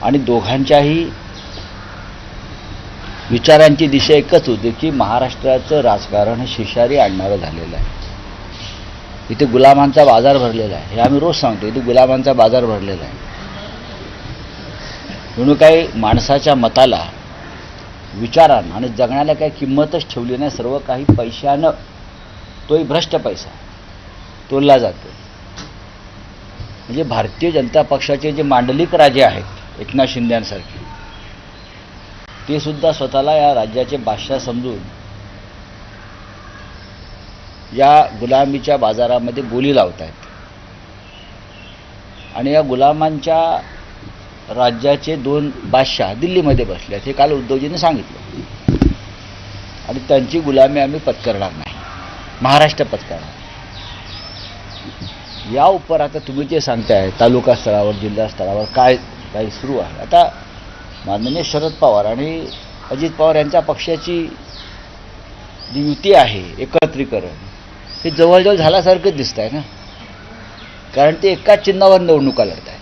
आणि दोघांच्याही विचारांची दिशा एकच होती की महाराष्ट्राचं राजकारण हे शिशारी आणणारं झालेलं आहे. इथे गुलामांचा बाजार भरलेला आहे, हे आम्ही रोज सांगतो. इथे गुलामांचा बाजार भरलेला आहे. म्हणून काही माणसाच्या मताला, विचारांना आणि जगण्याला काही किंमतच ठेवली नाही. सर्व काही पैशानं, तोही भ्रष्ट पैसा तोलला जातो. म्हणजे भारतीय जनता पक्षाचे जे मांडलिक राजे आहेत एकनाथ शिंदेसारखे, ते सुद्धा स्वतःला या राज्याचे बादशाह समजून या गुलामीच्या बाजारामध्ये बोली लावत आहेत. आणि या गुलामांच्या राज्याचे 2 बादशाह दिल्लीमध्ये बसले आहेत, हे काल उद्धवजींनी सांगितलं. आणि त्यांची गुलामी आम्ही पत्करणार नाही, महाराष्ट्र पत्करणार. या उपर आता तुम्ही जे सांगताय तालुका स्तरावर, जिल्हा स्तरावर काय काही सुरू आहे. आता माननीय शरद पवार आणि अजित पवार यांच्या पक्षाची जी युती आहे, एकत्रीकरण, हे जवळजवळ झाल्यासारखंच दिसत आहे ना. कारण ते एकाच चिन्हावर निवडणुका लढत आहेत.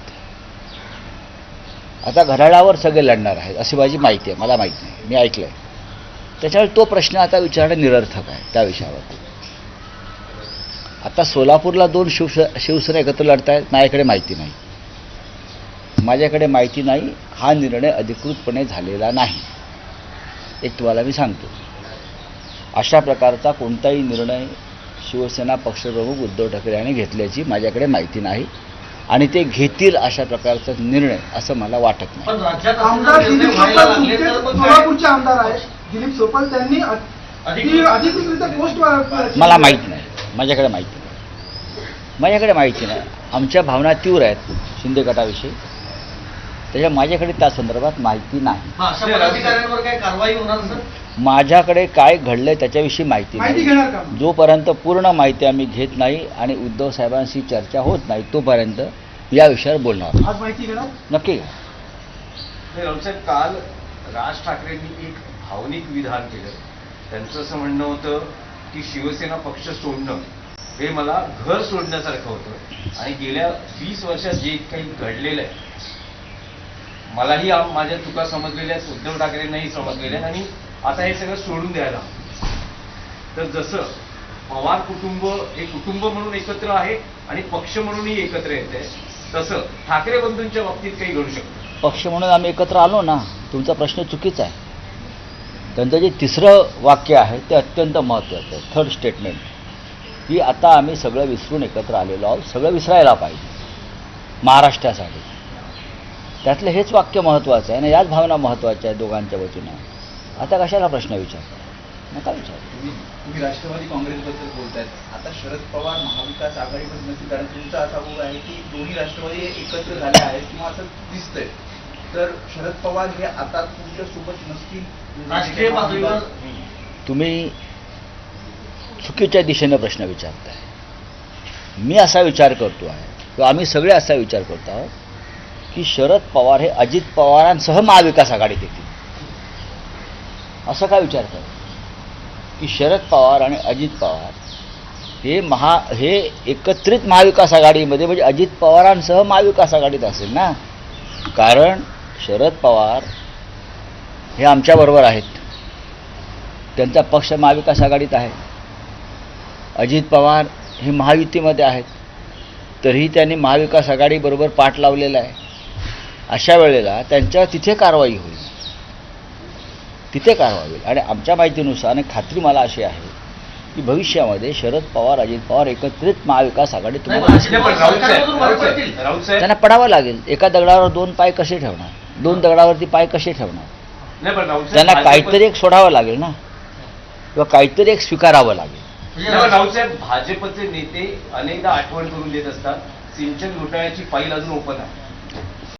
आता घड्याळावर सगळे लढणार आहेत अशी माझी माहिती आहे, मला माहीत नाही, मी ऐकलं आहे. त्याच्यामुळे तो प्रश्न आता विचारणं निरर्थक आहे त्या विषयावर. आता सोलापूरला 2 शिवसेना एकत्र लढत आहेत, माझ्याकडे माहिती नाही. माझ्याकडे माहिती नाही. हा निर्णय अधिकृतपणे झालेला नाही, एक तुम्हाला मी सांगतो. अशा प्रकारचा कोणताही निर्णय शिवसेना पक्षप्रमुख उद्धव ठाकरे यांनी घेतल्याची माझ्याकडे माहिती नाही. आणि ते घेतील अशा प्रकारचा निर्णय असं मला वाटत नाही. आमदार दिलीप सोपल सोलापूरचे आमदार आहेत, दिलीप सोपल, त्यांनी अधिकृतरित्या पोस्ट, मला माहीत नाही, माझ्याकडे माहिती नाही. माझ्याकडे माहिती नाही. आमच्या भावना तीव्र आहेत शिंदे गटाविषयी, त्याच्या माझ्याकडे त्या संदर्भात माहिती नाही. माझ्याकडे काय घडलंय त्याच्याविषयी माहिती नाही. जोपर्यंत पूर्ण माहिती आम्ही घेत नाही आणि उद्धव साहेबांशी चर्चा होत नाही तोपर्यंत या विषयावर बोलणार. आज माहिती घेणार नक्की. राऊतसाहेब, काल राज ठाकरेंनी एक भावनिक विधान केलं. त्यांचं असं म्हणणं होतं की शिवसेना पक्ष सोडणं हे मला घर सोडण्यासारखं होतं आणि गेल्या 20 वर्षात जे काही घडलेलं आहे, मलाही माझ्या चुका समजलेल्या आहेत, उद्धव ठाकरेंनाही समजलेल्या आहेत, आणि आता हे सगळं सोडून द्यायला. तर जसं पवार कुटुंब हे कुटुंब म्हणून एकत्र आहे आणि पक्ष म्हणूनही एकत्र येते, तसं ठाकरे बंधूंच्या बाबतीत काही घडू शकतं. पक्ष म्हणून आम्ही एकत्र आलो ना, तुमचा प्रश्न चुकीचा आहे. त्यांचं जे 3रं वाक्य आहे ते अत्यंत महत्त्वाचं आहे, 3rd स्टेटमेंट, की आता आम्ही सगळं विसरून एकत्र आलेलो आहोत. सगळं विसरायला पाहिजे महाराष्ट्रासाठी. त्यातलं हेच वाक्य महत्त्वाचं आहे आणि याच भावना महत्त्वाच्या आहेत दोघांच्या वतीनं. आता कशाला प्रश्न विचारता? नका विचार. तुम्ही राष्ट्रवादी काँग्रेसबद्दल बोलतायत. आता शरद पवार महाविकास आघाडीमध्ये नसतील, कारण तुमचा असा भाग आहे की दोन्ही राष्ट्रवादी एकत्र झाले आहेत किंवा असं दिसतंय. तर शरद पवार हे आता तुमच्यासोबत नसतील, राष्ट्रीय पातळीवर तुम्ही चुकीच्या दिशेनं प्रश्न विचारताय. मी असा विचार करतो आहे किंवा आम्ही सगळे असा विचार करतो आहोत की शरद पवार हे अजित पवारांसह महाविकास आघाडीत येतील. असं काय विचार करा की शरद पवार आणि अजित पवार हे एकत्रित महाविकास आघाडीमध्ये, म्हणजे अजित पवारांसह महाविकास आघाडीत असेल ना. कारण शरद पवार हे आमच्याबरोबर आहेत, त्यांचा पक्ष महाविकास आघाडीत आहे. अजित पवार हे महायुतीमध्ये आहेत, तरीही त्यांनी महाविकास आघाडीबरोबर पाठ लावलेला आहे. अशा वेळेला त्यांच्यावर तिथे कारवाई होईल, तिथे कारवाई होईल. आणि आमच्या माहितीनुसार आणि खात्री मला अशी आहे की भविष्यामध्ये शरद पवार अजित पवार एकत्रित महाविकास आघाडीत त्यांना पडावं लागेल. एका दगडावर 2 पाय कसे ठेवणार? 2 दगडावरती पाय कसे ठेवणार? त्यांना काहीतरी एक सोडावं लागेल ना, किंवा काहीतरी एक स्वीकारावं लागेल. राऊतसाहेब, भाजपचे नेते अनेकदा आठवण करून देत असतात सिंचन घोटाळ्याची फाईल अजून ओपन आहे.